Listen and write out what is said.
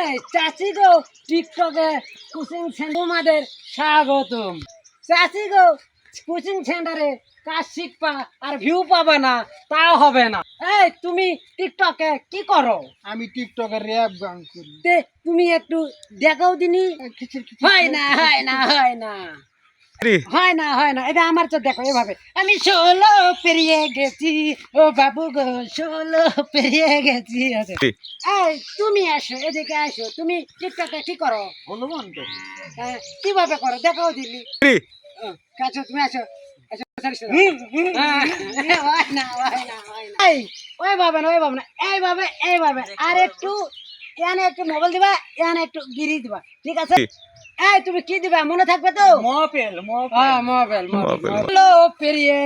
এই চাচি গো টিকটকে কোচিং সেন্টার তোমাদের স্বাগতম। চাচি গো কোচিং সেন্টারে কাজ শিখবা আর ভিউ পাবা না তাও হবে না। এই তুমি টিকটকে কি করো? আমি টিকটকে র্যাপ গান করি। তে তুমি একটু দেখাও দিনি। হয় না হয় না হয় না হয় না হয় না, এটা আমার তো দেখো এভাবে আমি 16 পেরিয়ে গেছি ও বাবু গো 16 পেরিয়ে গেছি। এই তুমি আসো এদিকে আসো, তুমি টিকটকে কি করো? হনুমান তো হ্যাঁ, কিভাবে করো দেখাও দিলি। কাছো তুমি আসো আসো, সরি, সরি। হ্যাঁ, হয় না হয় না হয় না। এই ওই ভাবে না ওই ভাবে না, এইভাবে আর একটু এখানে একটু মোবাইল দিবা, এখানে একটু গিরি দিবা, ঠিক আছে? এই তুমি কি দিবা মনে থাকবে তো? মপেল হ্যাঁ, মোবাইল পেরিয়ে